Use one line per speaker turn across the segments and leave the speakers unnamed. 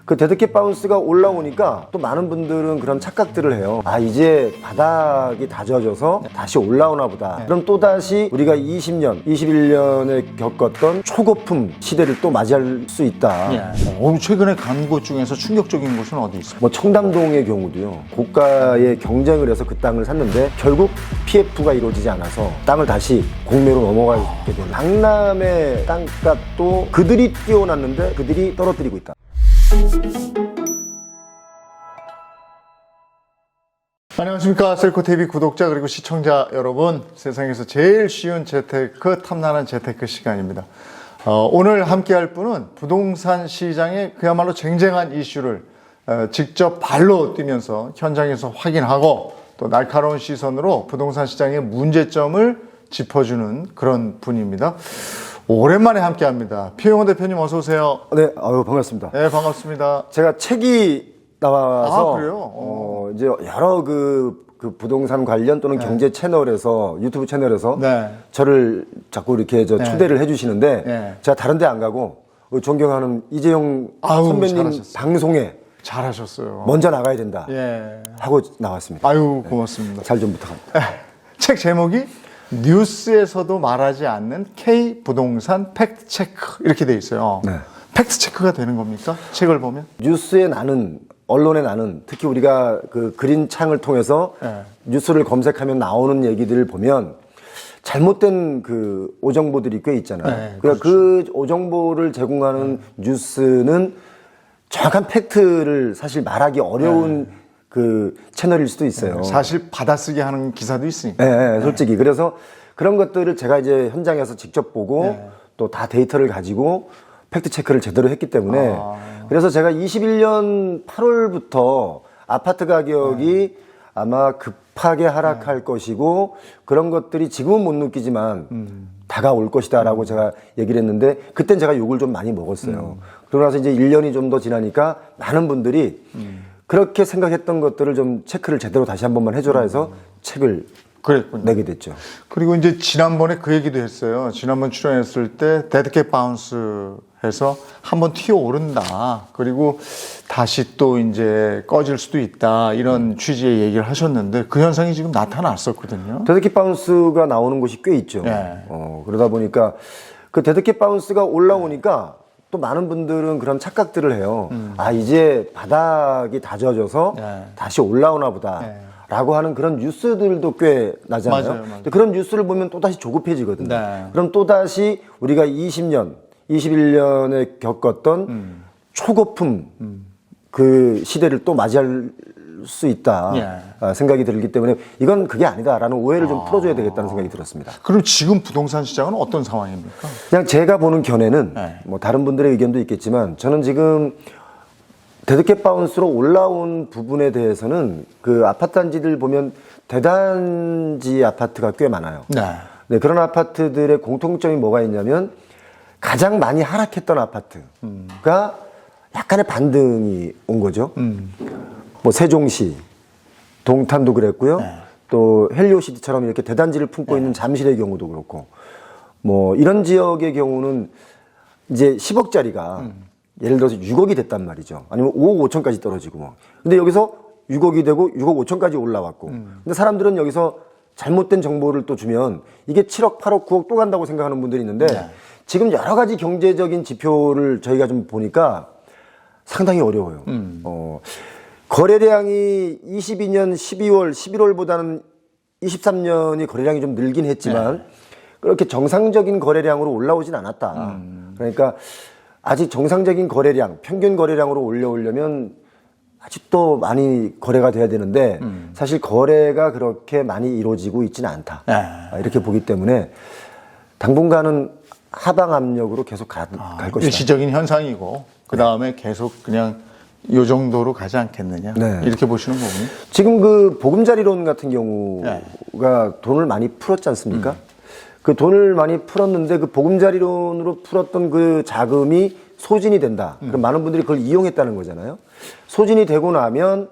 그 데드캣 바운스가 올라오니까 또 많은 분들은 그런 착각들을 해요. 아, 이제 바닥이 다져져서 다시 올라오나 보다. 그럼 또다시 우리가 20년, 21년에 겪었던 초거품 시대를 또 맞이할 수 있다.
최근에 간 곳 중에서 충격적인 곳은 어디 있어요?
뭐 청담동의 경우도요. 고가의 경쟁을 해서 그 땅을 샀는데 결국 PF가 이루어지지 않아서 땅을 다시 공매로 넘어가게 되는. 강남의 땅값도 그들이 띄워놨는데 그들이 떨어뜨리고 있다.
안녕하십니까. 셀코TV 구독자 그리고 시청자 여러분, 세상에서 제일 쉬운 재테크, 탐나는 재테크 시간입니다. 오늘 함께할 분은 부동산 시장의 그야말로 쟁쟁한 이슈를 직접 발로 뛰면서 현장에서 확인하고 또 날카로운 시선으로 부동산 시장의 문제점을 짚어주는 그런 분입니다. 오랜만에 함께합니다. 피용원 대표님 어서 오세요.
네, 반갑습니다.
네, 반갑습니다.
제가 책이 나와서
그래요?
이제 여러 그 부동산 관련 또는 경제 채널에서 유튜브 채널에서 저를 자꾸 이렇게 초대를 해주시는데 제가 다른 데 안 가고 존경하는 이재용 선배님
잘하셨어요.
방송에
잘하셨어요.
먼저 나가야 된다 하고 나왔습니다.
아유, 고맙습니다.
잘 좀 부탁합니다.
책 제목이 뉴스에서도 말하지 않는 K 부동산 팩트 체크 이렇게 돼 있어요. 팩트 체크가 되는 겁니까? 책을 보면?
뉴스에 나는, 언론에 나는, 특히 우리가 그 그린 창을 통해서 뉴스를 검색하면 나오는 얘기들을 보면 잘못된 그 오정보들이 꽤 있잖아요. 그러니까 그 오정보를 제공하는 뉴스는 정확한 팩트를 사실 말하기 어려운 그 채널일 수도 있어요.
사실 받아쓰기 하는 기사도 있으니까.
네, 솔직히. 그래서 그런 것들을 제가 이제 현장에서 직접 보고 또 다 데이터를 가지고 팩트 체크를 제대로 했기 때문에 그래서 제가 21년 8월부터 아파트 가격이 아마 급하게 하락할 것이고 그런 것들이 지금은 못 느끼지만 다가올 것이다 라고 제가 얘기를 했는데 그땐 제가 욕을 좀 많이 먹었어요. 그러고 나서 이제 1년이 좀 더 지나니까 많은 분들이 그렇게 생각했던 것들을 좀 체크를 제대로 다시 한 번만 해줘라 해서 책을 내게 됐죠.
그리고 이제 지난번에 그 얘기도 했어요. 지난번 출연했을 때 데드캣 바운스 해서 한번 튀어오른다. 그리고 다시 또 이제 꺼질 수도 있다. 이런 취지의 얘기를 하셨는데 그 현상이 지금 나타났었거든요.
데드캣 바운스가 나오는 곳이 꽤 있죠. 그러다 보니까 그 데드캣 바운스가 올라오니까 또 많은 분들은 그런 착각들을 해요. 아, 이제 바닥이 다져져서 다시 올라오나 보다. 라고 하는 그런 뉴스들도 꽤 나잖아요.
맞아요.
근데 그런 뉴스를 보면 또다시 조급해지거든요. 그럼 또다시 우리가 20년, 21년에 겪었던 초거품 그 시대를 또 맞이할 수 있다 생각이 들기 때문에 이건 그게 아니다라는 오해를 좀 풀어줘야 되겠다는 생각이 들었습니다.
그럼 지금 부동산 시장은 어떤 상황입니까?
그냥 제가 보는 견해는 뭐 다른 분들의 의견도 있겠지만 저는 지금 데드캣 바운스로 올라온 부분에 대해서는 그 아파트 단지들 보면 대단지 아파트가 꽤 많아요. 네, 그런 아파트들의 공통점이 뭐가 있냐면 가장 많이 하락했던 아파트가 약간의 반등이 온 거죠. 뭐 세종시, 동탄도 그랬고요. 또 헬리오시티처럼 이렇게 대단지를 품고 있는 잠실의 경우도 그렇고 뭐 이런 지역의 경우는 이제 10억짜리가 예를 들어서 6억이 됐단 말이죠. 아니면 5억 5천까지 떨어지고 뭐. 근데 여기서 6억이 되고 6억 5천까지 올라왔고. 근데 사람들은 여기서 잘못된 정보를 또 주면 이게 7억, 8억, 9억 또 간다고 생각하는 분들이 있는데 지금 여러 가지 경제적인 지표를 저희가 좀 보니까 상당히 어려워요. 거래량이 22년 12월, 11월보다는 23년이 거래량이 좀 늘긴 했지만 그렇게 정상적인 거래량으로 올라오진 않았다. 그러니까 아직 정상적인 거래량, 평균 거래량으로 올려오려면 아직도 많이 거래가 돼야 되는데 사실 거래가 그렇게 많이 이루어지고 있지는 않다. 이렇게 보기 때문에 당분간은 하방 압력으로 계속 갈 것이다.
일시적인 현상이고 그 다음에 계속 그냥 이 정도로 가지 않겠느냐 이렇게 보시는 거군요.
지금 그 보금자리론 같은 경우가 돈을 많이 풀었지 않습니까? 그 돈을 많이 풀었는데 그 보금자리론으로 풀었던 그 자금이 소진이 된다. 그럼 많은 분들이 그걸 이용했다는 거잖아요. 소진이 되고 나면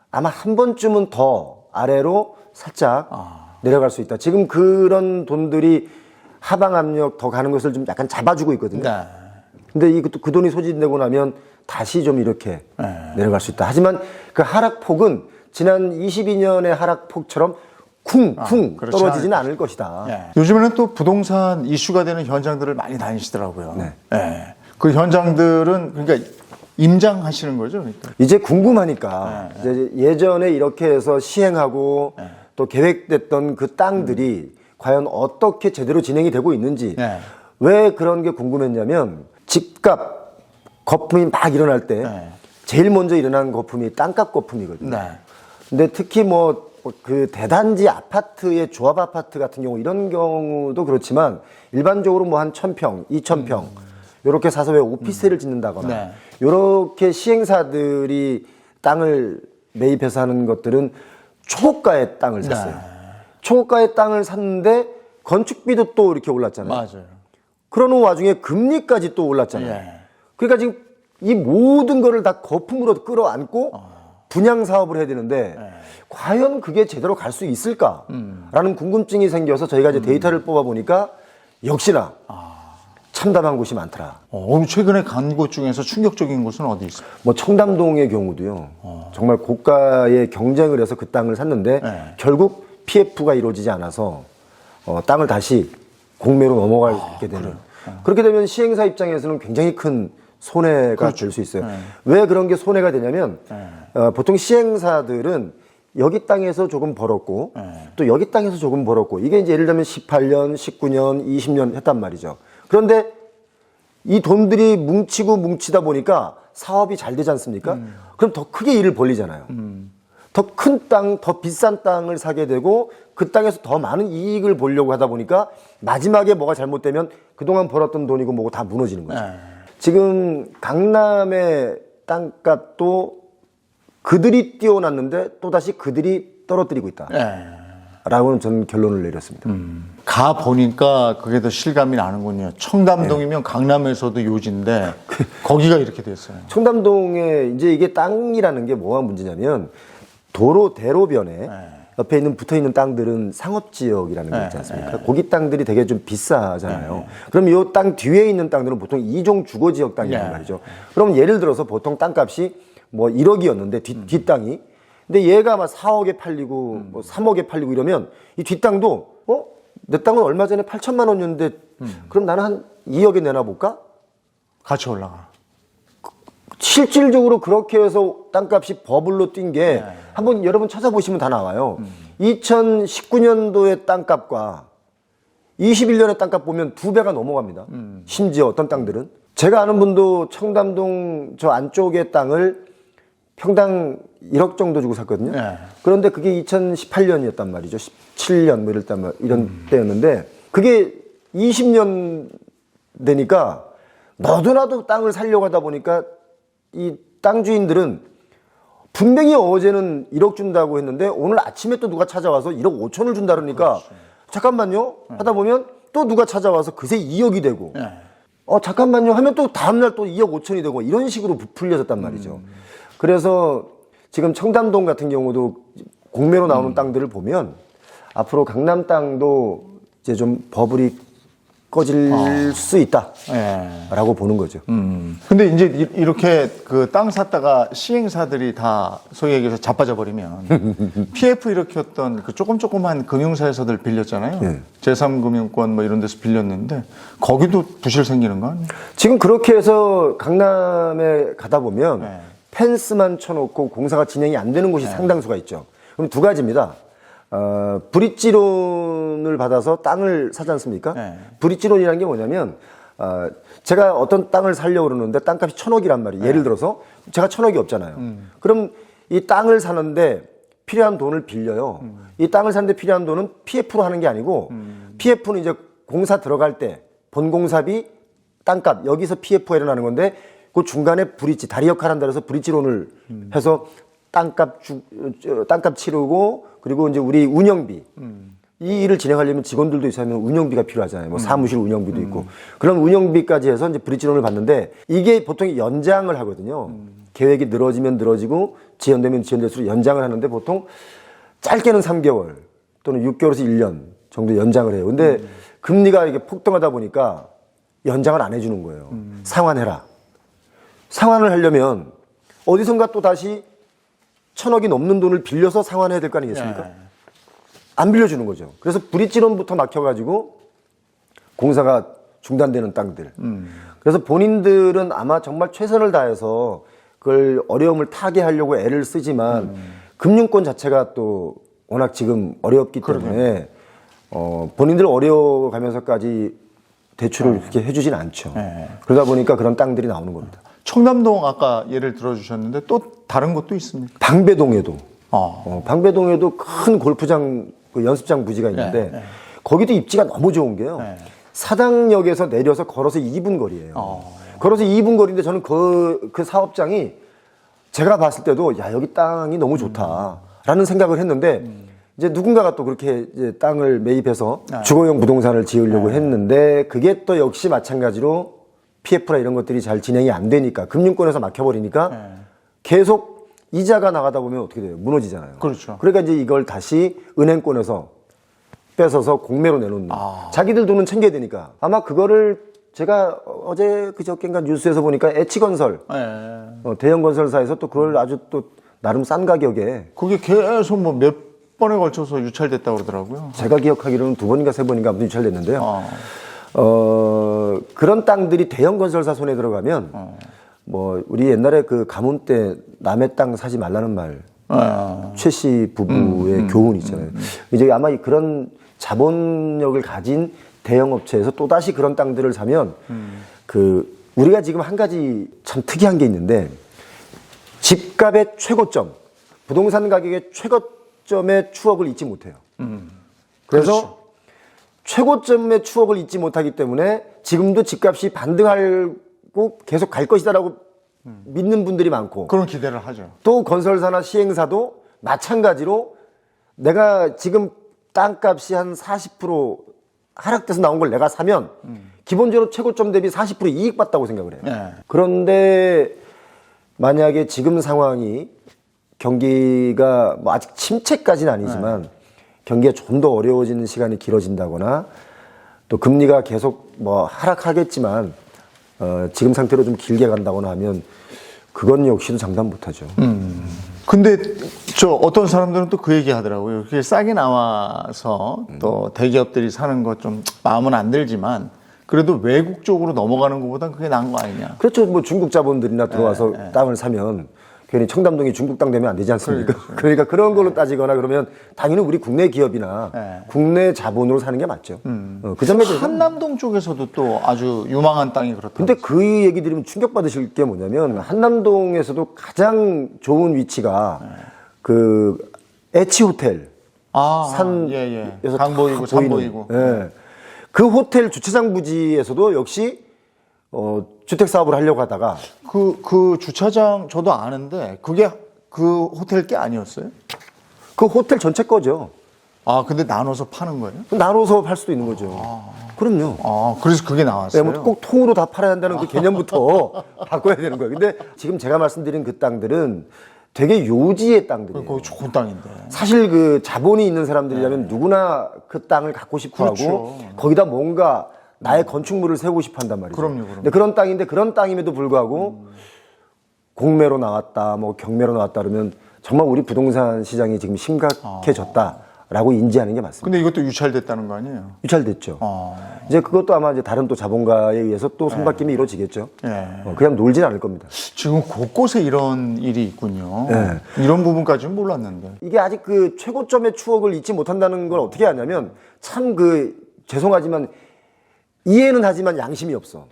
아마 한 번쯤은 더 아래로 살짝 내려갈 수 있다. 지금 그런 돈들이 하방 압력 더 가는 것을 좀 약간 잡아주고 있거든요. 근데 그 돈이 소진되고 나면 다시 좀 이렇게 내려갈 수 있다. 하지만 그 하락폭은 지난 22년의 하락폭처럼 쿵쿵
그렇지
떨어지지는 않을 것이다.
요즘에는 또 부동산 이슈가 되는 현장들을 많이 다니시더라고요.
네.
예. 그 현장들은 그러니까 임장하시는 거죠, 그러니까.
이제 궁금하니까 이제 예전에 이렇게 해서 시행하고 또 계획됐던 그 땅들이 과연 어떻게 제대로 진행이 되고 있는지 왜 그런 게 궁금했냐면 집값 거품이 막 일어날 때 제일 먼저 일어난 거품이 땅값 거품이거든요. 근데 특히 뭐 그 대단지 아파트의 조합 아파트 같은 경우 이런 경우도 그렇지만 일반적으로 뭐 한 1000평, 2000평 요렇게 사서 왜 오피스텔을 짓는다거나 요렇게 시행사들이 땅을 매입해서 하는 것들은 초고가의 땅을 샀어요. 초고가의 땅을 샀는데 건축비도 또 이렇게 올랐잖아요.
맞아요.
그러는 와중에 금리까지 또 올랐잖아요. 그러니까 지금 이 모든 거를 다 거품으로 끌어안고 분양 사업을 해야 되는데 과연 그게 제대로 갈 수 있을까라는 궁금증이 생겨서 저희가 이제 데이터를 뽑아 보니까 역시나 참담한 곳이 많더라.
최근에 간 곳 중에서 충격적인 곳은 어디 있어요?
뭐 청담동의 경우도요. 정말 고가의 경쟁을 해서 그 땅을 샀는데 결국 PF가 이루어지지 않아서 땅을 다시 공매로 넘어가게 되는. 그렇게 되면 시행사 입장에서는 굉장히 큰 손해가 될 수 있어요. 왜 그런 게 손해가 되냐면 보통 시행사들은 여기 땅에서 조금 벌었고 또 여기 땅에서 조금 벌었고 이게 이제 예를 들면 18년, 19년, 20년 했단 말이죠. 그런데 이 돈들이 뭉치다 보니까 사업이 잘 되지 않습니까? 그럼 더 크게 일을 벌리잖아요. 더 큰 땅, 더 비싼 땅을 사게 되고 그 땅에서 더 많은 이익을 보려고 하다 보니까 마지막에 뭐가 잘못되면 그동안 벌었던 돈이고 뭐고 다 무너지는 거죠. 지금 강남의 땅값도 그들이 띄워놨는데 또다시 그들이 떨어뜨리고 있다. 라고는 저는 결론을 내렸습니다.
가 보니까 그게 더 실감이 나는군요. 청담동이면 강남에서도 요지인데 거기가 이렇게 됐어요.
청담동에 이제 이게 땅이라는 게 뭐가 문제냐면 도로 대로변에 옆에 있는 붙어 있는 땅들은 상업지역이라는 게 있지 않습니까? 고기 땅들이 되게 좀 비싸잖아요. 그럼 이 땅 뒤에 있는 땅들은 보통 이종 주거지역 땅이란 말이죠. 그럼 예를 들어서 보통 땅값이 뭐 1억이었는데 뒷 땅이 근데 얘가 막 4억에 팔리고 뭐 3억에 팔리고 이러면 이 뒷땅도 내 땅은 얼마 전에 8천만 원이었는데 그럼 나는 한 2억에 내놔볼까?
같이 올라가.
실질적으로 그렇게 해서 땅값이 버블로 뛴 게 한번 여러분 찾아보시면 다 나와요. 2019년도의 땅값과 21년의 땅값 보면 2배가 넘어갑니다. 심지어 어떤 땅들은. 제가 아는 분도 청담동 저 안쪽의 땅을 평당 1억 정도 주고 샀거든요. 그런데 그게 2018년이었단 말이죠. 17년 뭐 이런 때였는데 그게 20년 되니까 너도 나도 땅을 살려고 하다 보니까 이 땅 주인들은 분명히 어제는 1억 준다고 했는데 오늘 아침에 또 누가 찾아와서 1억 5천을 준다 그러니까 잠깐만요 하다 보면 또 누가 찾아와서 그새 2억이 되고 잠깐만요 하면 또 다음날 또 2억 5천이 되고 이런 식으로 부풀려졌단 말이죠. 그래서 지금 청담동 같은 경우도 공매로 나오는 땅들을 보면 앞으로 강남 땅도 이제 좀 버블이 꺼질 수 있다라고 보는 거죠.
근데 이제 이렇게 그 땅 샀다가 시행사들이 다 소위 얘기해서 자빠져 버리면 PF 일으켰던 그 조그만 금융사에서들 빌렸잖아요. 제3금융권 뭐 이런 데서 빌렸는데 거기도 부실 생기는 거 아니에요?
지금 그렇게 해서 강남에 가다 보면 펜스만 쳐놓고 공사가 진행이 안 되는 곳이 상당수가 있죠. 그럼 두 가지입니다. 브릿지론을 받아서 땅을 사지 않습니까? 브릿지론이라는 게 뭐냐면, 제가 어떤 땅을 사려고 그러는데 땅값이 1,000억이란 말이에요. 예를 들어서 제가 1,000억이 없잖아요. 그럼 이 땅을 사는데 필요한 돈을 빌려요. 이 땅을 사는데 필요한 돈은 PF로 하는 게 아니고, PF는 이제 공사 들어갈 때 본공사비, 땅값, 여기서 PF가 일어나는 건데, 그 중간에 브릿지, 다리 역할 한다 해서 브릿지론을 해서 땅값 치르고, 그리고 이제 우리 운영비. 이 일을 진행하려면 직원들도 있으면 운영비가 필요하잖아요. 뭐 사무실 운영비도 있고. 그런 운영비까지 해서 이제 브릿지론을 받는데 이게 보통 연장을 하거든요. 계획이 늘어지면 늘어지고 지연되면 지연될수록 연장을 하는데 보통 짧게는 3개월 또는 6개월에서 1년 정도 연장을 해요. 근데 금리가 이게 폭등하다 보니까 연장을 안 해주는 거예요. 상환해라. 상환을 하려면 어디선가 또 다시 1,000억이 넘는 돈을 빌려서 상환해야 될 거 아니겠습니까?
예.
안 빌려주는 거죠. 그래서 브릿지론부터 막혀가지고 공사가 중단되는 땅들. 그래서 본인들은 아마 정말 최선을 다해서 그걸 어려움을 타게 하려고 애를 쓰지만 금융권 자체가 또 워낙 지금 어렵기 때문에 본인들 어려워가면서까지 대출을 그렇게 해주진 않죠.
네.
그러다 보니까 그런 땅들이 나오는 겁니다.
청담동 아까 예를 들어주셨는데 또 다른 것도 있습니까?
방배동에도
아.
방배동에도 큰 골프장 그 연습장 부지가 있는데
네.
거기도 입지가 너무 좋은 게요.
네.
사당역에서 내려서 걸어서 2분 거리예요. 걸어서 2분 거리인데 저는 그 사업장이 제가 봤을 때도 야 여기 땅이 너무 좋다라는 생각을 했는데 이제 누군가가 또 그렇게 이제 땅을 매입해서 주거용 부동산을 지으려고 했는데 그게 또 역시 마찬가지로 PF나 이런 것들이 잘 진행이 안 되니까 금융권에서 막혀버리니까 계속 이자가 나가다 보면 어떻게 돼요? 무너지잖아요.
그렇죠.
그러니까 이제 이걸 다시 은행권에서 뺏어서 공매로 내놓는. 자기들 돈은 챙겨야 되니까. 아마 그거를 제가 어제 그저께인가 뉴스에서 보니까 H건설, 대형 건설사에서 또 그걸 아주 또 나름 싼 가격에
그게 계속 뭐 몇 번에 걸쳐서 유찰됐다고 그러더라고요.
제가 기억하기로는 2번인가 3번인가 아무튼 유찰됐는데요. 그런 땅들이 대형 건설사 손에 들어가면 뭐 우리 옛날에 그 가문 때 남의 땅 사지 말라는 말 최 씨 부부의 교훈 있잖아요. 이제 아마 그런 자본력을 가진 대형 업체에서 또 다시 그런 땅들을 사면 그 우리가 지금 한 가지 참 특이한 게 있는데 집값의 최고점, 부동산 가격의 최고점의 추억을 잊지 못해요. 그래서
그렇죠.
최고점의 추억을 잊지 못하기 때문에 지금도 집값이 반등하고 계속 갈 것이다라고 믿는 분들이 많고
그런 기대를 하죠.
또 건설사나 시행사도 마찬가지로 내가 지금 땅값이 한 40% 하락돼서 나온 걸 내가 사면 기본적으로 최고점 대비 40% 이익 봤다고 생각을 해요.
네.
그런데 만약에 지금 상황이 경기가 뭐 아직 침체까지는 아니지만 경기가 좀 더 어려워지는 시간이 길어진다거나 또 금리가 계속 뭐 하락하겠지만 지금 상태로 좀 길게 간다거나 하면 그건 역시도 장담 못하죠.
근데 저 어떤 사람들은 또 그 얘기 하더라고요. 그게 싸게 나와서 또 대기업들이 사는 것 좀 마음은 안 들지만 그래도 외국 쪽으로 넘어가는 것보단 그게 나은 거 아니냐.
그렇죠. 뭐 중국 자본들이나 들어와서 땅을 사면 괜히 청담동이 중국 땅 되면 안 되지 않습니까? 그러니까 그런 걸로 따지거나 그러면 당연히 우리 국내 기업이나 국내 자본으로 사는 게 맞죠. 그 점에 대해서
한남동 쪽에서도 또 아주 유망한 땅이 그렇다.
근데 그 얘기 들으면 충격받으실 게 뭐냐면 한남동에서도 가장 좋은 위치가 그 에치 호텔 산에서
강 보이고 산 보이고.
예. 그 호텔 주차장 부지에서도 역시 주택 사업을 하려고 하다가
그 주차장 저도 아는데 그게 그 호텔 게 아니었어요?
그 호텔 전체 거죠.
아 근데 나눠서 파는 거예요?
나눠서 팔 수도 있는 거죠. 그럼요.
아 그래서 그게 나왔어요.
네, 뭐꼭 통으로 다 팔아야 한다는 그 개념부터 바꿔야 되는 거예요. 근데 지금 제가 말씀드린 그 땅들은 되게 요지의 땅들이에요.
거기 좋은 땅인데.
사실 그 자본이 있는 사람들이라면 누구나 그 땅을 갖고 싶어 하고
그렇죠.
거기다 뭔가 나의 건축물을 세우고 싶어 한단 말이죠.
그럼요.
근데 그런 땅인데 그런 땅임에도 불구하고 공매로 나왔다, 뭐 경매로 나왔다 그러면 정말 우리 부동산 시장이 지금 심각해졌다라고 인지하는 게 맞습니다.
근데 이것도 유찰됐다는 거 아니에요?
유찰됐죠. 이제 그것도 아마 이제 다른 또 자본가에 의해서 또 손바뀜이 이루어지겠죠. 그냥 놀진 않을 겁니다.
지금 곳곳에 이런 일이 있군요.
네.
이런 부분까지는 몰랐는데.
이게 아직 그 최고점의 추억을 잊지 못한다는 걸 어떻게 하냐면 참 그 죄송하지만 이해는 하지만 양심이 없어.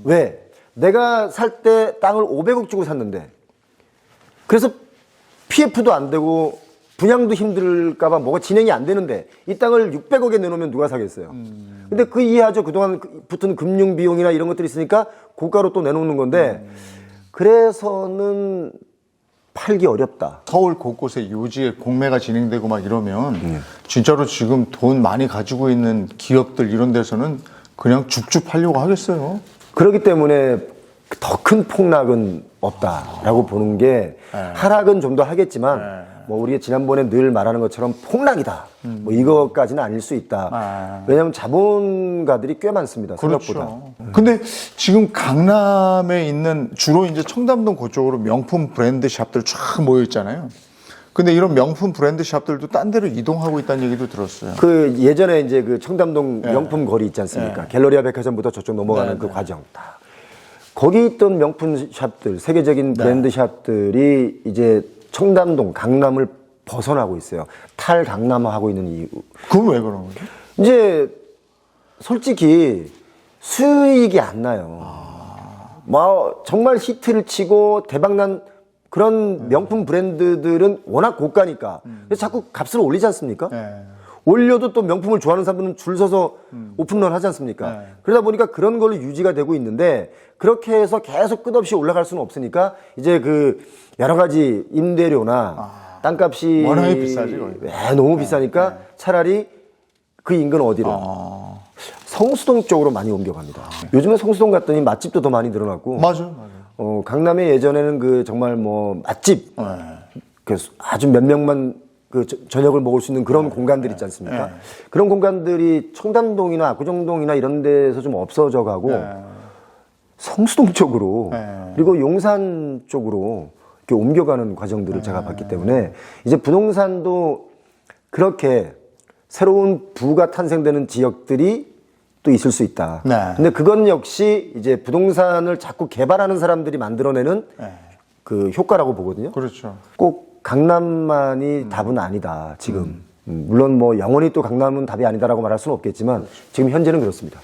왜? 내가 살 때 땅을 500억 주고 샀는데 그래서 PF도 안 되고 분양도 힘들까봐 뭐가 진행이 안 되는데 이 땅을 600억에 내놓으면 누가 사겠어요. 근데 그 이해하죠. 그동안 붙은 금융 비용이나 이런 것들이 있으니까 고가로 또 내놓는 건데 그래서는 팔기 어렵다.
서울 곳곳에 요지에 공매가 진행되고 막 이러면 진짜로 지금 돈 많이 가지고 있는 기업들 이런 데서는 그냥 죽죽 팔려고 하겠어요.
그렇기 때문에 더 큰 폭락은 없다라고 보는 게 하락은 좀 더 하겠지만 뭐 우리가 지난번에 늘 말하는 것처럼 폭락이다. 뭐 이거까지는 아닐 수 있다. 왜냐하면 자본가들이 꽤 많습니다. 생각보다.
그렇죠. 근데 지금 강남에 있는 주로 이제 청담동 그쪽으로 명품 브랜드 샵들 쫙 모여 있잖아요. 근데 이런 명품 브랜드 샵들도 딴 데로 이동하고 있다는 얘기도 들었어요.
그 예전에 이제 그 청담동 명품 거리 있지 않습니까? 갤러리아 백화점부터 저쪽 넘어가는 그 과정. 거기 있던 명품 샵들, 세계적인 브랜드 샵들이 이제 청담동, 강남을 벗어나고 있어요. 탈강남화하고 있는 이유.
그건 왜 그런 거죠?
이제 솔직히 수익이 안 나요. 뭐 정말 히트를 치고 대박난 그런 명품 브랜드들은 워낙 고가니까 그래서 자꾸 값을 올리지 않습니까? 올려도 또 명품을 좋아하는 사람들은 줄 서서 오픈런 하지 않습니까? 그러다 보니까 그런 걸로 유지가 되고 있는데 그렇게 해서 계속 끝없이 올라갈 수는 없으니까 이제 그 여러 가지 임대료나 땅값이
워낙에 비싸지, 거의.
너무 비싸니까 차라리 그 인근 어디로 성수동 쪽으로 많이 옮겨갑니다. 요즘에 성수동 갔더니 맛집도 더 많이 늘어났고
맞아요.
강남에 예전에는 그 정말 뭐 맛집 그 아주 몇 명만 그 저녁을 먹을 수 있는 그런 공간들 있지 않습니까? 그런 공간들이 청담동이나 압구정동이나 이런 데서 좀 없어져 가고 성수동 쪽으로 그리고 용산 쪽으로 이렇게 옮겨가는 과정들을 제가 봤기 때문에 이제 부동산도 그렇게 새로운 부가 탄생되는 지역들이 또 있을 수 있다. 근데 그건 역시 이제 부동산을 자꾸 개발하는 사람들이 만들어내는 그 효과라고 보거든요.
그렇죠.
꼭 강남만이 답은 아니다, 지금. 물론 뭐 영원히 또 강남은 답이 아니다라고 말할 수는 없겠지만 지금 현재는 그렇습니다.